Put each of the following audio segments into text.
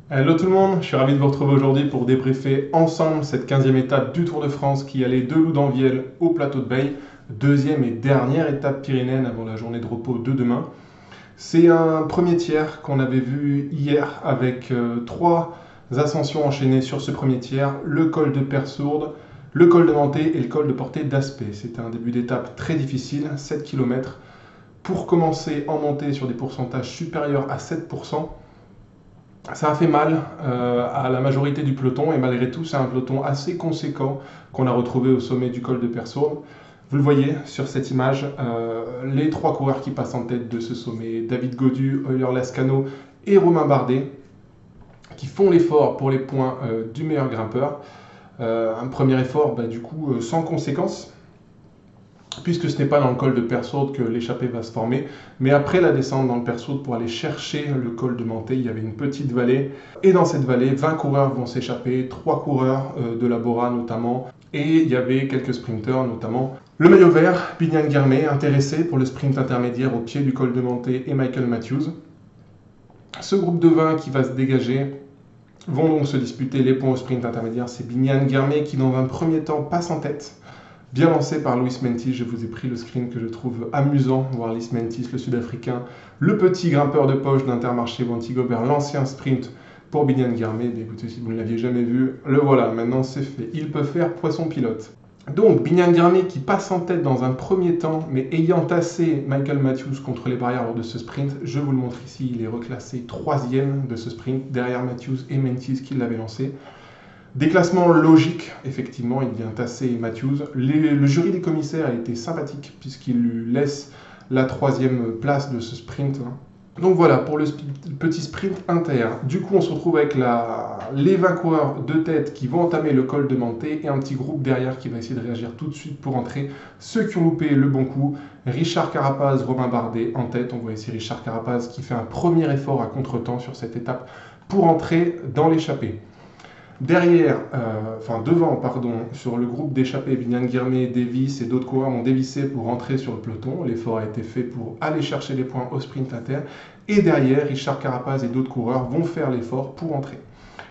Hello tout le monde, je suis ravi de vous retrouver aujourd'hui pour débriefer ensemble cette 15e étape du Tour de France qui allait de Loudanviel au plateau de Baye, deuxième et dernière étape pyrénéenne avant la journée de repos de demain. C'est un premier tiers qu'on avait vu hier avec trois ascensions enchaînées sur ce premier tiers, le col de Persourde, le col de Manté et le col de Portée d'Aspet. C'était un début d'étape très difficile, 7 km, pour commencer en montée sur des pourcentages supérieurs à 7%. Ça a fait mal à la majorité du peloton et malgré tout c'est un peloton assez conséquent qu'on a retrouvé au sommet du col de Persourde. Vous le voyez sur cette image, les trois coureurs qui passent en tête de ce sommet, David Gaudu, Euler Lascano et Romain Bardet, qui font l'effort pour les points du meilleur grimpeur. Un premier effort du coup sans conséquence, puisque ce n'est pas dans le col de Persourde que l'échappée va se former, mais après la descente dans le Persourde pour aller chercher le col de Manté, il y avait une petite vallée, et dans cette vallée, 20 coureurs vont s'échapper, 3 coureurs de la Bora notamment, et il y avait quelques sprinteurs notamment. Le maillot vert, Biniam Girmay, intéressé pour le sprint intermédiaire au pied du col de Manté, et Michael Matthews. Ce groupe de 20 qui va se dégager vont donc se disputer les points au sprint intermédiaire. C'est Biniam Girmay qui dans un premier temps passe en tête, bien lancé par Luis Mentis. Je vous ai pris le screen que je trouve amusant, voir Luis Mentis, le Sud-Africain, le petit grimpeur de poche d'Intermarché Wanty-Gobert, l'ancien sprint pour Biniam Girmay. Écoutez, si vous ne l'aviez jamais vu, le voilà, maintenant c'est fait. Il peut faire poisson pilote. Donc Biniam Girmay qui passe en tête dans un premier temps, mais ayant tassé Michael Matthews contre les barrières lors de ce sprint, je vous le montre ici, il est reclassé 3e de ce sprint, derrière Matthews et Mentis qui l'avaient lancé. Déclassement logique, effectivement, il vient tasser Matthews. Le jury des commissaires a été sympathique puisqu'il lui laisse la 3e place de ce sprint. Donc voilà, pour le petit sprint inter. Du coup, on se retrouve avec les 20 coureurs de tête qui vont entamer le col de Manté et un petit groupe derrière qui va essayer de réagir tout de suite pour entrer. Ceux qui ont loupé le bon coup, Richard Carapaz, Romain Bardet en tête. On voit ici Richard Carapaz qui fait un premier effort à contre-temps sur cette étape pour entrer dans l'échappée. Derrière, devant, sur le groupe d'échappés, Biniam Girmay, Davis et d'autres coureurs ont dévissé pour rentrer sur le peloton. L'effort a été fait pour aller chercher les points au sprint inter. Et derrière, Richard Carapaz et d'autres coureurs vont faire l'effort pour entrer.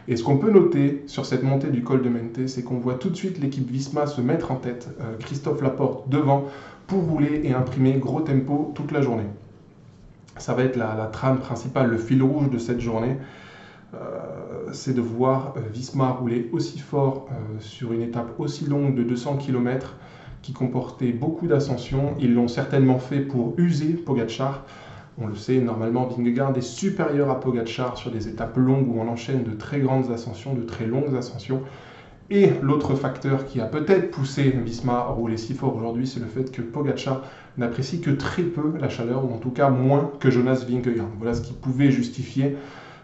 Et ce qu'on peut noter sur cette montée du col de Menté, c'est qu'on voit tout de suite l'équipe Visma se mettre en tête, Christophe Laporte devant, pour rouler et imprimer gros tempo toute la journée. Ça va être la trame principale, le fil rouge de cette journée. C'est de voir Visma rouler aussi fort sur une étape aussi longue de 200 km qui comportait beaucoup d'ascensions. Ils l'ont certainement fait pour user Pogačar. On le sait, normalement Vingegaard est supérieur à Pogačar sur des étapes longues où on enchaîne de très grandes ascensions, de très longues ascensions. Et l'autre facteur qui a peut-être poussé Visma à rouler si fort aujourd'hui, c'est le fait que Pogačar n'apprécie que très peu la chaleur, ou en tout cas moins que Jonas Vingegaard. Voilà ce qui pouvait justifier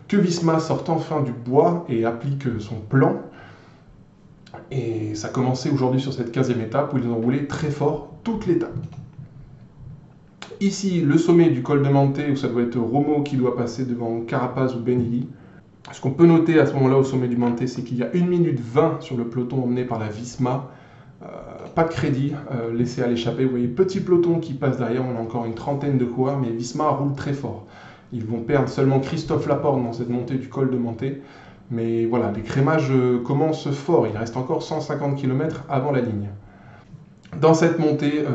que Visma sorte enfin du bois et applique son plan. Et ça a commencé aujourd'hui sur cette 15e étape où ils ont roulé très fort toute l'étape. Ici, le sommet du col de Manté, où ça doit être Romo qui doit passer devant Carapaz ou Benilli. Ce qu'on peut noter à ce moment-là au sommet du Manté, c'est qu'il y a 1 minute 20 sur le peloton emmené par la Visma. Pas de crédit laissé à l'échappée. Vous voyez, petit peloton qui passe derrière, on a encore une trentaine de coureurs, mais Visma roule très fort. Ils vont perdre seulement Christophe Laporte dans cette montée du col de Manté. Mais voilà, les crémages commencent fort. Il reste encore 150 km avant la ligne. Dans cette montée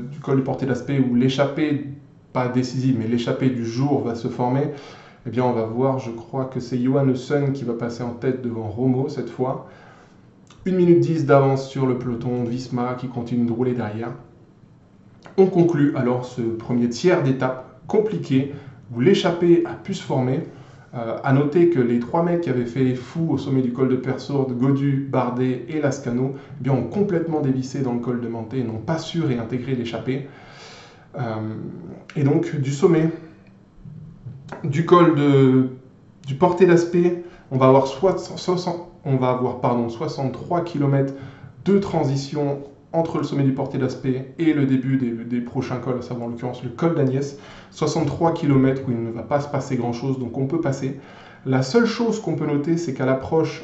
du col de Portée d'Aspet, où l'échappée, pas décisive, mais l'échappée du jour va se former, eh bien on va voir, je crois que c'est Johannesson qui va passer en tête devant Romo cette fois. 1 minute 10 d'avance sur le peloton, Visma qui continue de rouler derrière. On conclut alors ce premier tiers d'étape compliqué, où l'échappée a pu se former. À noter que les 3 mecs qui avaient fait les fous au sommet du col de Persourde, Gaudu, Bardet et Lascano, eh bien, ont complètement dévissé dans le col de Manté et n'ont pas su réintégrer l'échappée. Et donc, du sommet du col du Portée d'Aspet, on va avoir 63 km de transition entre le sommet du Portée d'Aspet et le début des prochains cols, à savoir en l'occurrence le col d'Agnès. 63 km où il ne va pas se passer grand-chose, donc on peut passer. La seule chose qu'on peut noter, c'est qu'à l'approche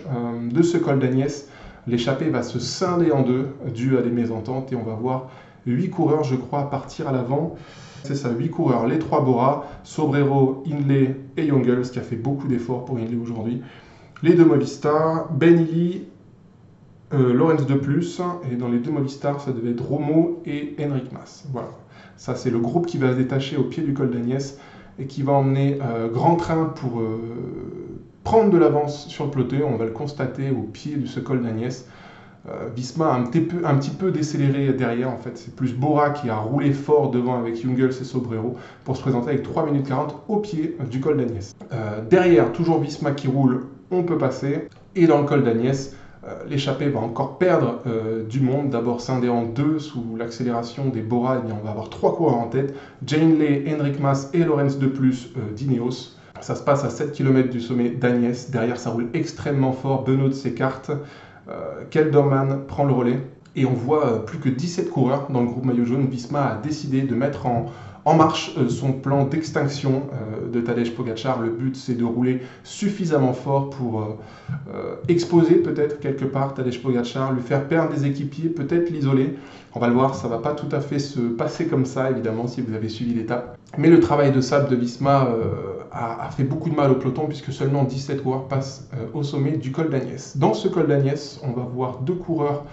de ce col d'Agnès, l'échappée va se scinder en deux, dû à des mésententes, et on va voir 8 coureurs, je crois, partir à l'avant. C'est ça, 8 coureurs, les 3 Bora, Sobrero, Hindley et Jongels, qui a fait beaucoup d'efforts pour Hindley aujourd'hui. Les deux Movistar, Ben Illy, Lorenz de Plus, et dans les deux Movistar, ça devait être Romo et Enric Mas. Voilà, ça c'est le groupe qui va se détacher au pied du col d'Agnès et qui va emmener grand train pour prendre de l'avance sur le peloton. On va le constater au pied de ce col d'Agnès. Visma a un petit peu décéléré derrière, en fait. C'est plus Bora qui a roulé fort devant avec Jungels et Sobrero pour se présenter avec 3 minutes 40 au pied du col d'Agnès. Derrière, toujours Visma qui roule, on peut passer. Et dans le col d'Agnès, l'échappée va encore perdre du monde. D'abord scindé en deux sous l'accélération des Bora, on va avoir 3 coureurs en tête. Jane Lay, Enric Mas et Lorenz de Plus d'Ineos. Ça se passe à 7 km du sommet d'Agnès. Derrière, ça roule extrêmement fort. Benoît s'écarte. Kelderman prend le relais et on voit plus que 17 coureurs dans le groupe maillot jaune. Visma a décidé de mettre en marche son plan d'extinction de Tadej Pogačar. Le but, c'est de rouler suffisamment fort pour exposer peut-être quelque part Tadej Pogačar, lui faire perdre des équipiers, peut-être l'isoler. On va le voir, ça ne va pas tout à fait se passer comme ça, évidemment, si vous avez suivi l'étape. Mais le travail de sable de Visma a fait beaucoup de mal au peloton, puisque seulement 17 coureurs passent au sommet du col d'Agnès. Dans ce col d'Agnès, on va voir 2 coureurs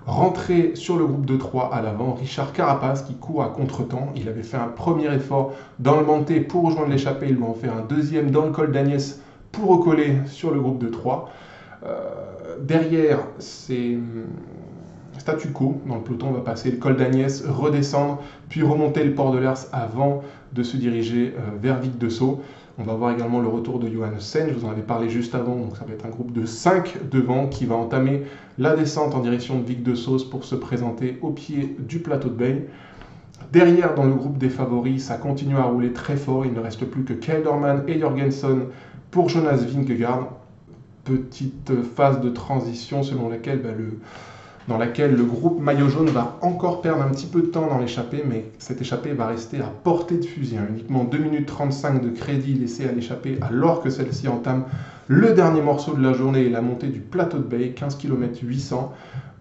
rentrer sur le groupe de 3 à l'avant. Richard Carapaz qui court à contre-temps. Il avait fait un premier effort dans le Manté pour rejoindre l'échappée. Il va en faire un deuxième dans le col d'Agnès pour recoller sur le groupe de 3. Derrière, c'est statu quo. Dans le peloton, on va passer le col d'Agnès, redescendre, puis remonter le port de l'Ers avant de se diriger vers Vic de Sceaux. On va voir également le retour de Johannessen, je vous en avais parlé juste avant, donc ça va être un groupe de 5 devant qui va entamer la descente en direction de Vic de Sceaux pour se présenter au pied du plateau de Bay. Derrière, dans le groupe des favoris, ça continue à rouler très fort, il ne reste plus que Kelderman et Jorgensen pour Jonas Vingegaard. Petite phase de transition selon laquelle dans laquelle le groupe maillot jaune va encore perdre un petit peu de temps dans l'échappée, mais cette échappée va rester à portée de fusil. Uniquement 2 minutes 35 de crédit laissé à l'échappée alors que celle-ci entame le dernier morceau de la journée et la montée du plateau de Bay, 15 km 800.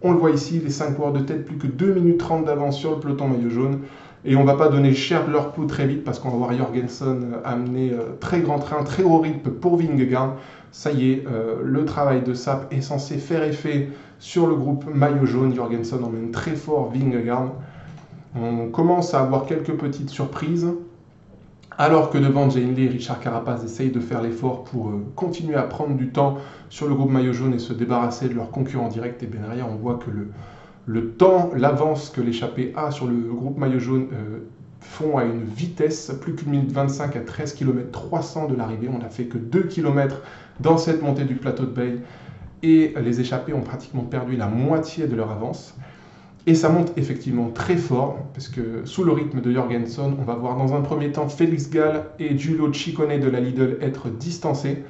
On le voit ici, les 5 coureurs de tête, plus que 2 minutes 30 d'avance sur le peloton maillot jaune. Et on ne va pas donner cher de leur peau très vite parce qu'on va voir Jorgensen amener très grand train, très haut rythme pour Vingegaard. Ça y est, le travail de Sap est censé faire effet sur le groupe maillot jaune. Jorgensen emmène très fort Vingegaard. On commence à avoir quelques petites surprises. Alors que devant Jane Lay, Richard Carapaz essaye de faire l'effort pour continuer à prendre du temps sur le groupe maillot jaune et se débarrasser de leurs concurrents directs. Et bien derrière, on voit que le temps, l'avance que l'échappée a sur le groupe maillot jaune font à une vitesse, plus qu'une minute 25 à 13 km 300 de l'arrivée. On n'a fait que 2 km dans cette montée du plateau de Bay et les échappés ont pratiquement perdu la moitié de leur avance. Et ça monte effectivement très fort, parce que sous le rythme de Jorgensen, on va voir dans un premier temps Félix Gall et Giulio Ciccone de la Lidl être distancés.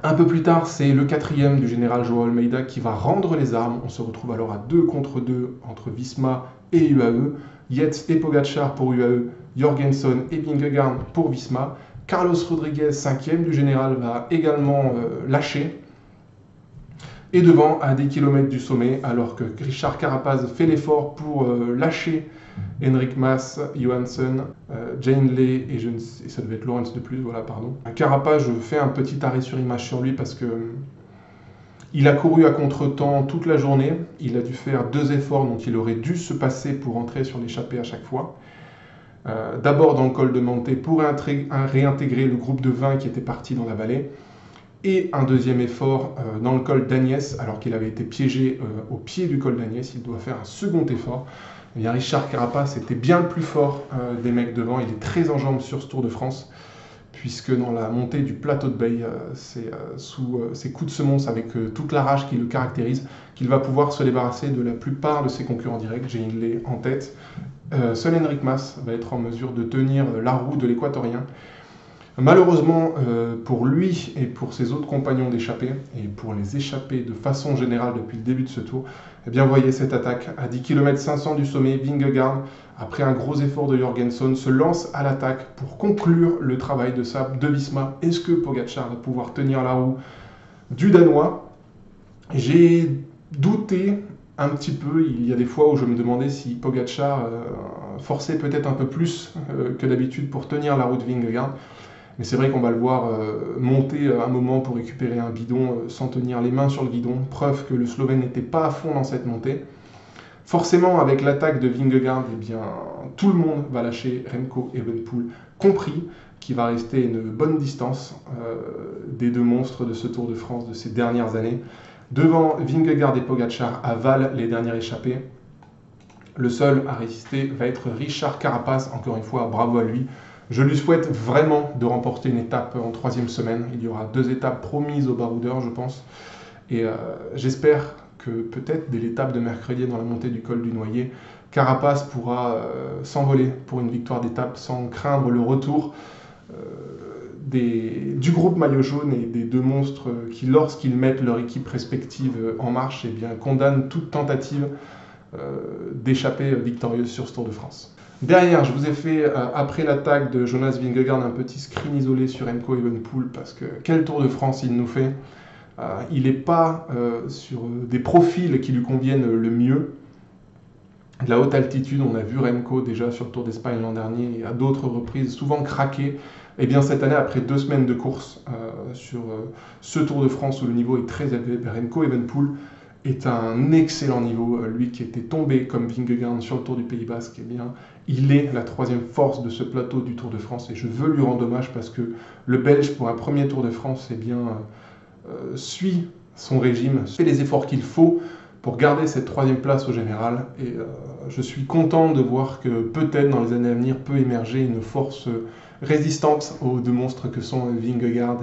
Un peu plus tard, c'est le 4e du général Joao Almeida qui va rendre les armes. On se retrouve alors à 2 contre 2 entre Visma et UAE. Yates et Pogačar pour UAE, Jorgensen et Vingegaard pour Visma. Carlos Rodriguez, 5e du général, va également lâcher. Et devant, à 10 km du sommet, alors que Richard Carapaz fait l'effort pour lâcher Enric Mas, Johannessen, Jane Lay et ça devait être Lorenz de Plus, voilà, pardon. Carapaz, je fais un petit arrêt sur image sur lui parce que il a couru à contre-temps toute la journée. Il a dû faire 2 efforts dont il aurait dû se passer pour entrer sur l'échappée à chaque fois. D'abord dans le col de Manté pour réintégrer le groupe de 20 qui était parti dans la vallée. Et un deuxième effort dans le col d'Agnès, alors qu'il avait été piégé au pied du col d'Agnès, il doit faire un second effort. Et bien Richard Carapaz était bien le plus fort des mecs devant, il est très en jambes sur ce Tour de France, puisque dans la montée du plateau de Bay, c'est sous ses coups de semonce avec toute la rage qui le caractérise, qu'il va pouvoir se débarrasser de la plupart de ses concurrents directs. Jane Lay en tête. Seul Enric Mas va être en mesure de tenir la roue de l'Équatorien. Malheureusement pour lui et pour ses autres compagnons d'échappée, et pour les échappés de façon générale depuis le début de ce tour, eh bien voyez cette attaque à 10 km 500 du sommet. Vingegaard, après un gros effort de Jorgensen, se lance à l'attaque pour conclure le travail de Sap de Visma. Est-ce que Pogačar va pouvoir tenir la roue du Danois? J'ai douté un petit peu, il y a des fois où je me demandais si Pogačar forçait peut-être un peu plus que d'habitude pour tenir la roue de Vingegaard. Mais c'est vrai qu'on va le voir monter un moment pour récupérer un bidon sans tenir les mains sur le guidon. Preuve que le Slovène n'était pas à fond dans cette montée. Forcément, avec l'attaque de Vingegaard, eh bien, tout le monde va lâcher, Remco Evenepoel compris, qui va rester à une bonne distance des deux monstres de ce Tour de France de ces dernières années. Devant Vingegaard et Pogačar à Val, les derniers échappés. Le seul à résister va être Richard Carapaz. Encore une fois, bravo à lui. Je lui souhaite vraiment de remporter une étape en 3e semaine. Il y aura 2 étapes promises aux baroudeurs, je pense. Et j'espère que peut-être dès l'étape de mercredi dans la montée du col du Noyer, Carapaz pourra s'envoler pour une victoire d'étape sans craindre le retour du groupe maillot jaune et des deux monstres qui, lorsqu'ils mettent leur équipe respective en marche, eh bien, condamnent toute tentative d'échapper victorieuse sur ce Tour de France. Derrière, je vous ai fait, après l'attaque de Jonas Vingegaard, un petit screen isolé sur Remco Evenepoel, parce que quel Tour de France il nous fait. Il n'est pas sur des profils qui lui conviennent le mieux. De la haute altitude, on a vu Remco déjà sur le Tour d'Espagne l'an dernier et à d'autres reprises souvent craquer. Et bien cette année, après 2 semaines de course sur ce Tour de France où le niveau est très élevé, Remco Evenepoel est à un excellent niveau. Lui qui était tombé comme Vingegaard sur le Tour du Pays Basque, eh bien, il est la 3e force de ce plateau du Tour de France et je veux lui rendre hommage parce que le Belge, pour un premier Tour de France, eh bien, suit son régime, fait les efforts qu'il faut pour garder cette 3e place au général. Et je suis content de voir que peut-être dans les années à venir peut émerger une force résistante aux deux monstres que sont Vingegaard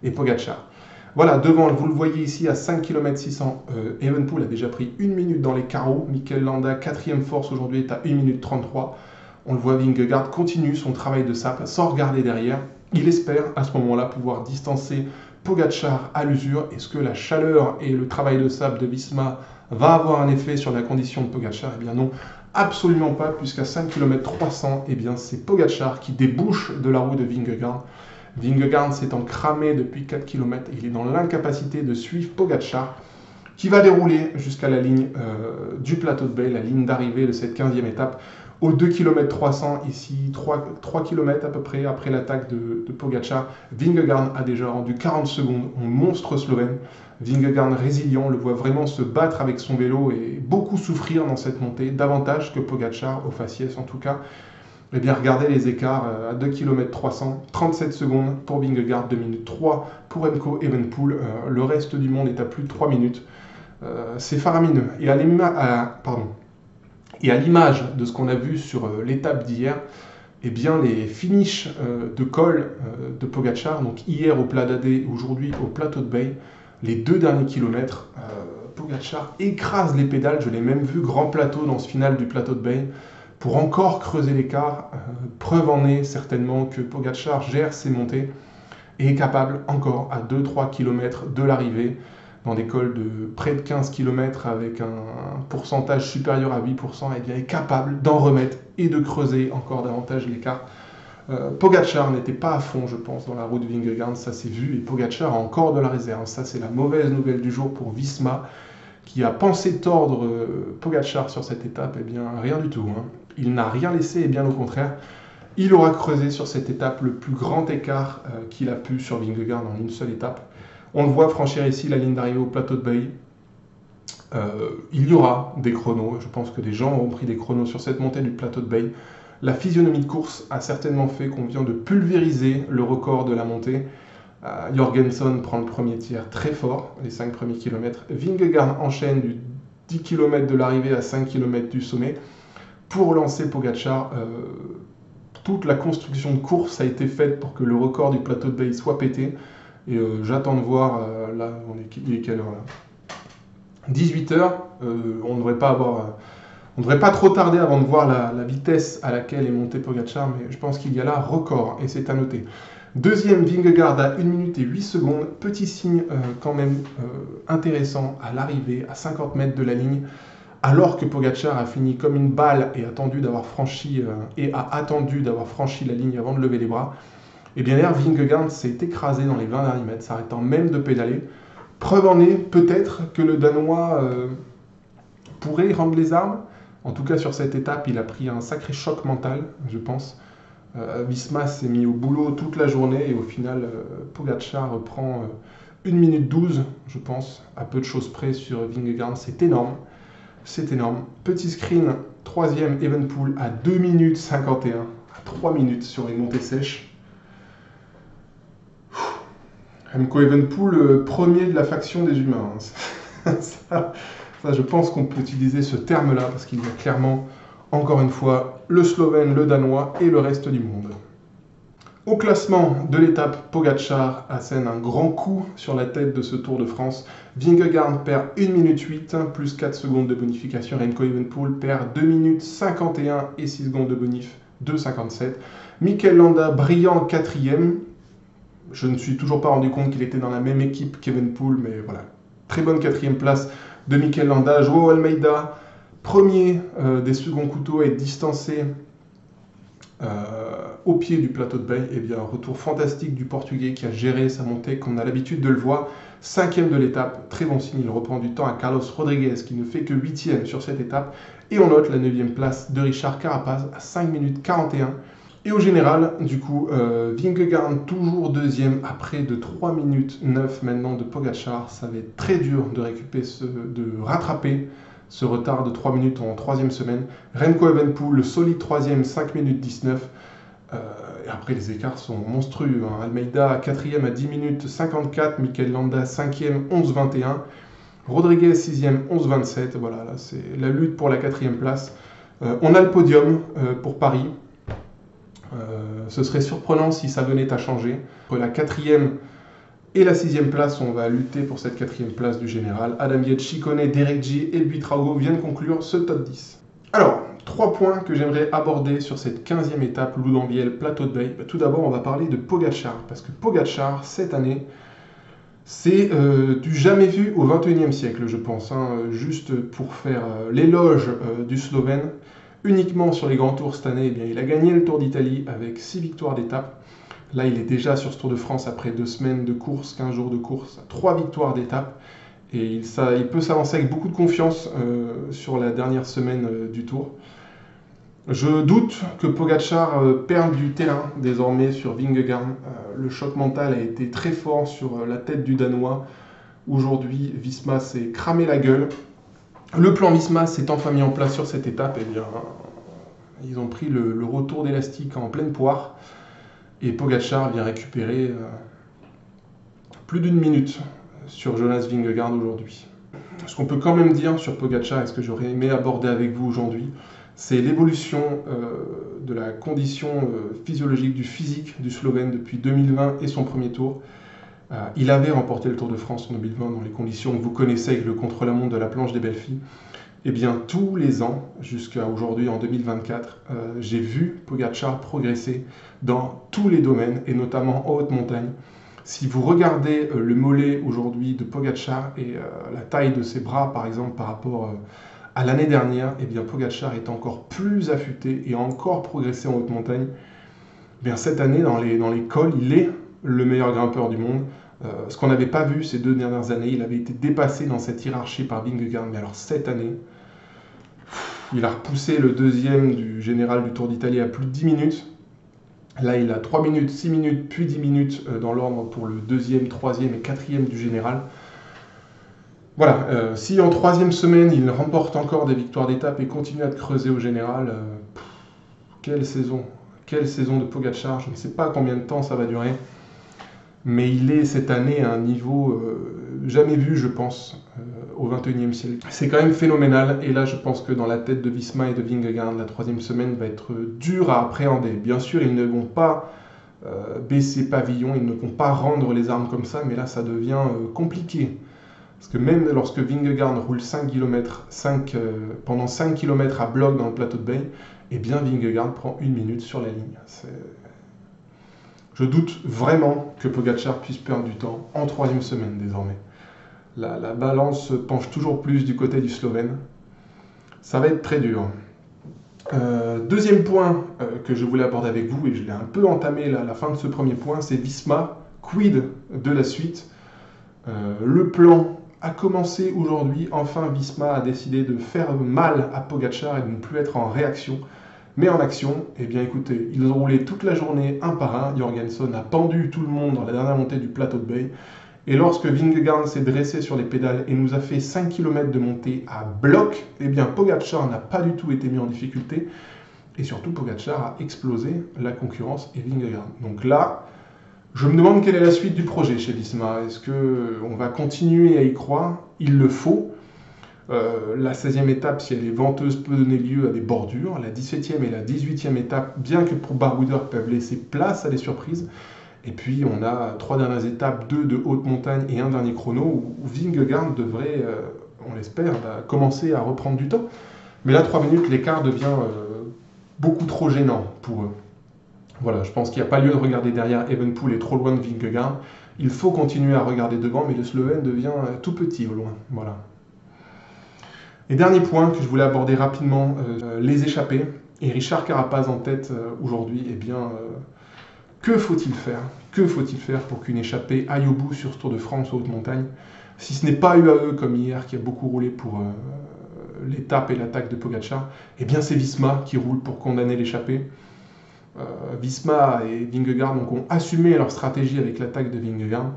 et Pogačar. Voilà, devant, vous le voyez ici à 5 km 600, Evenepoel a déjà pris 1 minute dans les carreaux. Mikel Landa, 4e force aujourd'hui, est à 1 minute 33. On le voit, Vingegaard continue son travail de sape sans regarder derrière. Il espère à ce moment-là pouvoir distancer Pogačar à l'usure. Est-ce que la chaleur et le travail de sape de Visma va avoir un effet sur la condition de Pogačar? Eh bien non, absolument pas, puisqu'à 5 km 300, eh bien c'est Pogačar qui débouche de la roue de Vingegaard. Vingegaard s'étant cramé depuis 4 km, il est dans l'incapacité de suivre Pogačar, qui va dérouler jusqu'à la ligne du plateau de Bay, la ligne d'arrivée de cette 15e étape. Aux 2 km 300, ici 3 km à peu près après l'attaque de Pogačar, Vingegaard a déjà rendu 40 secondes au monstre slovène. Vingegaard résilient, on le voit vraiment se battre avec son vélo et beaucoup souffrir dans cette montée, davantage que Pogačar, au faciès en tout cas. Eh bien, regardez les écarts à 2 km 300, 37 secondes pour Vingegaard, 2 minutes 3 pour Remco Evenepoel. Le reste du monde est à plus de 3 minutes. C'est faramineux. Et à l'image de ce qu'on a vu sur l'étape d'hier, eh bien, les finishes de col de Pogačar, donc hier au plat d'Adé, aujourd'hui au plateau de Bay, les 2 derniers kilomètres, Pogačar écrase les pédales. Je l'ai même vu grand plateau dans ce final du plateau de Bay pour encore creuser l'écart. Preuve en est certainement que Pogačar gère ses montées et est capable encore à 2-3 km de l'arrivée, dans des cols de près de 15 km avec un pourcentage supérieur à 8%, et bien est capable d'en remettre et de creuser encore davantage l'écart. Pogačar n'était pas à fond, je pense, dans la roue de Vingegaard, ça s'est vu, et Pogačar a encore de la réserve. Ça, c'est la mauvaise nouvelle du jour pour Visma, qui a pensé tordre Pogačar sur cette étape. Eh bien, rien du tout. Il n'a rien laissé, et bien au contraire, il aura creusé sur cette étape le plus grand écart qu'il a pu sur Vingegaard en une seule étape. On le voit franchir ici la ligne d'arrivée au plateau de Bay. Il y aura des chronos. Je pense que des gens auront pris des chronos sur cette montée du plateau de Bay. La physionomie de course a certainement fait qu'on vient de pulvériser le record de la montée. Jorgensen prend le premier tiers très fort, les 5 premiers kilomètres. Vingegaard enchaîne du 10 km de l'arrivée à 5 km du sommet. Pour lancer Pogačar, toute la construction de course a été faite pour que le record du plateau de Bay soit pété. Et j'attends de voir, là, il est quelle heure là 18h, on ne devrait pas trop tarder avant de voir la vitesse à laquelle est monté Pogačar, mais je pense qu'il y a là record, et c'est à noter. Deuxième, Vingegaard à 1 minute et 8 secondes, petit signe quand même intéressant à l'arrivée, à 50 mètres de la ligne, alors que Pogačar a fini comme une balle et a attendu d'avoir franchi la ligne avant de lever les bras. Et bien là, Vingegaard s'est écrasé dans les 20 derniers mètres, s'arrêtant même de pédaler. Preuve en est peut-être que le Danois pourrait rendre les armes. En tout cas, sur cette étape, il a pris un sacré choc mental, je pense. Visma s'est mis au boulot toute la journée et au final, Pogačar prend 1 minute 12, je pense, à peu de choses près sur Vingegaard. C'est énorme. C'est énorme. Petit screen, troisième Evenepoel à 2 minutes 51, à 3 minutes sur les montées sèches. Remco Evenepoel, premier de la faction des humains. Ça, je pense qu'on peut utiliser ce terme-là parce qu'il y a clairement, encore une fois, le Slovène, le Danois et le reste du monde. Au classement de l'étape, Pogačar assène un grand coup sur la tête de ce Tour de France. Vingegaard perd 1 minute 8, plus 4 secondes de bonification. Remco Evenepoel perd 2 minutes 51 et 6 secondes de bonif, 2,57. Mikel Landa brillant quatrième. Je ne suis toujours pas rendu compte qu'il était dans la même équipe qu'Evenepoel, mais voilà. Très bonne quatrième place de Mikel Landa. Joao Almeida, premier des seconds couteaux à être distancé au pied du plateau de Bay. Et bien, un retour fantastique du Portugais qui a géré sa montée, comme on a l'habitude de le voir. 5e de l'étape, très bon signe, il reprend du temps à Carlos Rodriguez qui ne fait que 8e sur cette étape. Et on note la 9e place de Richard Carapaz à 5 minutes 41. Et au général, du coup, Vingegaard toujours deuxième après de 3 minutes 9 maintenant de Pogačar. Ça va être très dur de rattraper ce retard de 3 minutes en troisième semaine. Remco Evenepoel, le solide troisième, 5 minutes 19. Et après, les écarts sont monstrueux. Almeida, 4e à 10 minutes 54. Mikel Landa, 5e, 11-21. Rodriguez, 6e, 11-27. Voilà, là, c'est la lutte pour la 4e place. On a le podium pour Paris. Ce serait surprenant si ça venait à changer. Entre la 4e et la 6e place, on va lutter pour cette 4e place du général. Adam Yates, Chicone, Derek G et Buitrago viennent conclure ce top 10. Alors, 3 points que j'aimerais aborder sur cette 15e étape, Loudanviel, Plateau de Bay. Tout d'abord, on va parler de Pogačar, parce que Pogačar, cette année, c'est du jamais vu au 21e siècle, je pense. Juste pour faire l'éloge du Slovène, uniquement sur les grands tours cette année, eh bien, il a gagné le Tour d'Italie avec 6 victoires d'étape. Là, il est déjà sur ce Tour de France après 2 semaines de course, 15 jours de course, 3 victoires d'étape. Et il peut s'avancer avec beaucoup de confiance sur la dernière semaine du Tour. Je doute que Pogačar perde du terrain désormais sur Vingegaard. Le choc mental a été très fort sur la tête du Danois. Aujourd'hui, Visma s'est cramé la gueule. Le plan Visma s'est enfin mis en place sur cette étape. Eh bien, ils ont pris le retour d'élastique en pleine poire. Et Pogačar vient récupérer plus d'1 minute sur Jonas Vingegaard aujourd'hui. Ce qu'on peut quand même dire sur Pogačar, et ce que j'aurais aimé aborder avec vous aujourd'hui, c'est l'évolution de la condition physiologique, du physique du Slovène depuis 2020 et son premier tour. Il avait remporté le Tour de France en 2020 dans les conditions que vous connaissez avec le contre-la-montre de la planche des belles filles. Eh bien, tous les ans, jusqu'à aujourd'hui en 2024, j'ai vu Pogačar progresser dans tous les domaines, et notamment en haute montagne. Si vous regardez le mollet aujourd'hui de Pogačar et la taille de ses bras, par exemple, par rapport à l'année dernière, eh bien, Pogačar est encore plus affûté et a encore progressé en haute montagne. Eh bien, cette année, dans les cols, il est le meilleur grimpeur du monde. Ce qu'on n'avait pas vu ces 2 dernières années, il avait été dépassé dans cette hiérarchie par Vingegaard, mais alors cette année, il a repoussé le deuxième du général du Tour d'Italie à plus de 10 minutes. Là, il a 3 minutes, 6 minutes, puis 10 minutes dans l'ordre pour le deuxième, troisième et quatrième du général. Voilà, si en 3e semaine, il remporte encore des victoires d'étape et continue à creuser au général, quelle saison de Pogačar. Je ne sais pas combien de temps ça va durer, mais il est cette année à un niveau jamais vu, je pense, au 21e siècle. C'est quand même phénoménal, et là je pense que dans la tête de Visma et de Vingegaard, la 3e semaine va être dure à appréhender. Bien sûr, ils ne vont pas baisser pavillon, ils ne vont pas rendre les armes comme ça, mais là ça devient compliqué. Parce que même lorsque Vingegaard roule 5 km, pendant 5 km à bloc dans le plateau de Bay, eh bien Vingegaard prend 1 minute sur la ligne. Je doute vraiment que Pogačar puisse perdre du temps en 3e semaine désormais. La balance penche toujours plus du côté du Slovène. Ça va être très dur. Deuxième point que je voulais aborder avec vous, et je l'ai un peu entamé à la fin de ce premier point, c'est Visma. Quid de la suite? Le plan a commencé aujourd'hui. Enfin, Visma a décidé de faire mal à Pogačar et de ne plus être en réaction. Mais en action, eh bien écoutez, ils ont roulé toute la journée un par un. Jorgensen a pendu tout le monde dans la dernière montée du plateau de Bay. Et lorsque Vingegaard s'est dressé sur les pédales et nous a fait 5 km de montée à bloc, eh bien Pogačar n'a pas du tout été mis en difficulté. Et surtout, Pogačar a explosé la concurrence et Vingegaard. Donc là, je me demande quelle est la suite du projet chez Visma. Est-ce qu'on va continuer à y croire? Il le faut. La 16e étape, si elle est venteuse, peut donner lieu à des bordures. La 17e et la 18e étape, bien que pour Baroudeur, peuvent laisser place à des surprises. Et puis on a 3 dernières étapes, 2 de haute montagne et un dernier chrono où Vingegaard devrait, on l'espère, commencer à reprendre du temps. Mais là, 3 minutes, l'écart devient beaucoup trop gênant pour eux. Voilà, je pense qu'il n'y a pas lieu de regarder derrière Evenepoel et trop loin de Vingegaard. Il faut continuer à regarder devant, mais le Slovène devient tout petit au loin. Voilà. Et dernier point que je voulais aborder rapidement, les échappées. Et Richard Carapaz en tête aujourd'hui, eh bien, que faut-il faire? Que faut-il faire pour qu'une échappée aille au bout sur ce Tour de France ou haute montagne? Si ce n'est pas UAE comme hier, qui a beaucoup roulé pour l'étape et l'attaque de Pogačar, eh bien c'est Visma qui roule pour condamner l'échappée. Visma et Vingegaard donc, ont assumé leur stratégie avec l'attaque de Vingegaard.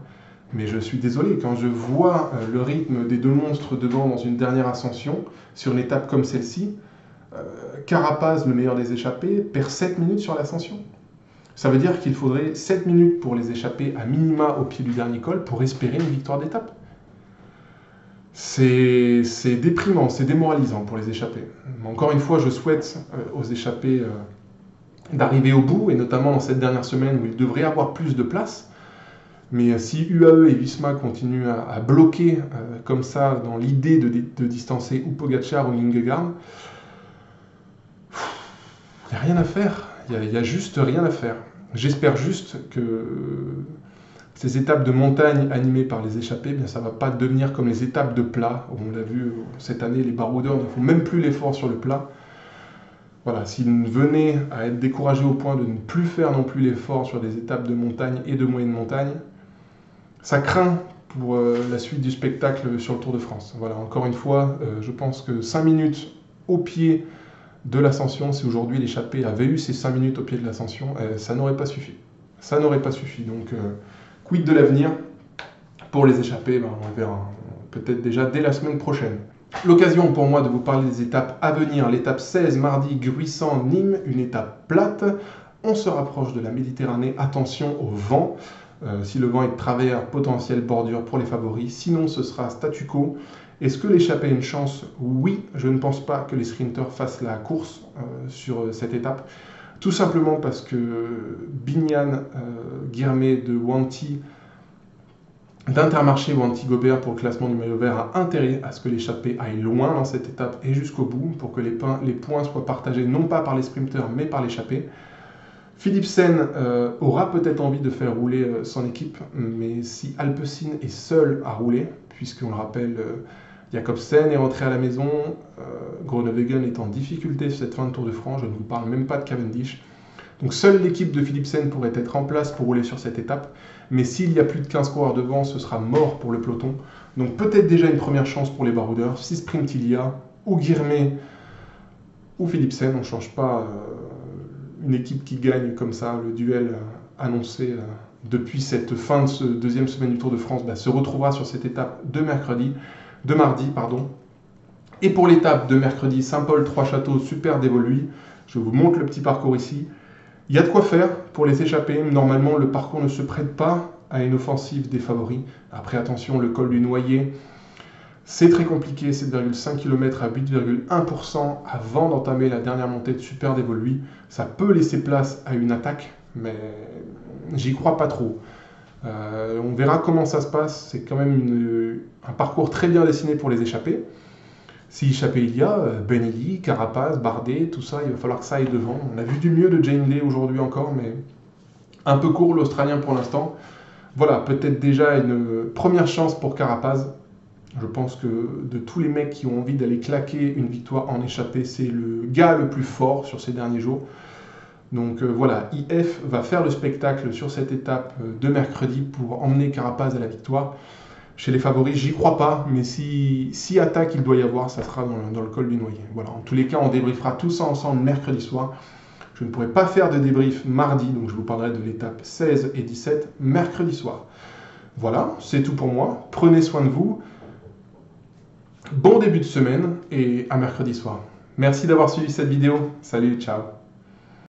Mais je suis désolé, quand je vois le rythme des deux monstres devant dans une dernière ascension, sur une étape comme celle-ci, Carapaz, le meilleur des échappés, perd 7 minutes sur l'ascension. Ça veut dire qu'il faudrait 7 minutes pour les échapper à minima au pied du dernier col pour espérer une victoire d'étape. C'est déprimant, c'est démoralisant pour les échappés. Encore une fois, je souhaite aux échappés d'arriver au bout, et notamment dans cette dernière semaine où ils devraient avoir plus de place. Mais si UAE et Visma continuent à bloquer comme ça dans l'idée de distancer ou Pogačar ou Vingegaard, il n'y a rien à faire. Il y a juste rien à faire. J'espère juste que ces étapes de montagne animées par les échappées, bien, ça ne va pas devenir comme les étapes de plat. On l'a vu cette année, les baroudeurs ne font même plus l'effort sur le plat. Voilà, s'ils venaient à être découragés au point de ne plus faire non plus l'effort sur des étapes de montagne et de moyenne montagne, ça craint pour la suite du spectacle sur le Tour de France. Voilà, encore une fois, je pense que 5 minutes au pied de l'ascension, si aujourd'hui l'échappée avait eu ces 5 minutes au pied de l'ascension, ça n'aurait pas suffi. Ça n'aurait pas suffi. Donc, quid de l'avenir? Pour les échappés, ben, on verra peut-être déjà dès la semaine prochaine. L'occasion pour moi de vous parler des étapes à venir. L'étape 16, mardi, Gruissant-Nîmes, une étape plate. On se rapproche de la Méditerranée. Attention au vent. Si le vent est de travers, potentiel bordure pour les favoris. Sinon, ce sera statu quo. Est-ce que l'échappée a une chance? Oui, je ne pense pas que les sprinters fassent la course sur cette étape. Tout simplement parce que Bignan, Guirmet de Wanty, d'Intermarché Wanty Gobert pour le classement du maillot vert a intérêt à ce que l'échappée aille loin dans cette étape et jusqu'au bout pour que les points soient partagés non pas par les sprinters mais par l'échappée. Philipsen aura peut-être envie de faire rouler son équipe, mais si Alpecin est seul à rouler, puisqu'on le rappelle, Jacobsen est rentré à la maison, Groenewegen est en difficulté sur cette fin de Tour de France, je ne vous parle même pas de Cavendish. Donc seule l'équipe de Philipsen pourrait être en place pour rouler sur cette étape, mais s'il y a plus de 15 coureurs devant, ce sera mort pour le peloton. Donc peut-être déjà une première chance pour les baroudeurs, si sprint il y a, ou Guirmet, ou Philipsen, on ne change pas une équipe qui gagne comme ça, le duel annoncé depuis cette fin de deuxième semaine du Tour de France se retrouvera sur cette étape de mardi. Et pour l'étape de mercredi, Saint-Paul-Trois-Châteaux, super dévoluy. Je vous montre le petit parcours ici. Il y a de quoi faire pour les échapper. Normalement, le parcours ne se prête pas à une offensive des favoris. Après, attention, le col du Noyer, c'est très compliqué, 7,5 km à 8,1% avant d'entamer la dernière montée de super dévoluy. Ça peut laisser place à une attaque, mais j'y crois pas trop. On verra comment ça se passe. C'est quand même un parcours très bien dessiné pour les échappés. Si échappé il y a, Benelli, Carapaz, Bardet, tout ça, il va falloir que ça aille devant. On a vu du mieux de Jane Lay aujourd'hui encore, mais un peu court l'Australien pour l'instant. Voilà, peut-être déjà une première chance pour Carapaz. Je pense que de tous les mecs qui ont envie d'aller claquer une victoire en échappée, c'est le gars le plus fort sur ces derniers jours. Donc voilà, IF va faire le spectacle sur cette étape de mercredi pour emmener Carapaz à la victoire. Chez les favoris, j'y crois pas, mais si attaque il doit y avoir, ça sera dans le col du Noyer. Voilà, en tous les cas, on débriefera tout ça ensemble mercredi soir. Je ne pourrai pas faire de débrief mardi, donc je vous parlerai de l'étape 16 et 17 mercredi soir. Voilà, c'est tout pour moi. Prenez soin de vous. Bon début de semaine et à mercredi soir. Merci d'avoir suivi cette vidéo. Salut, ciao.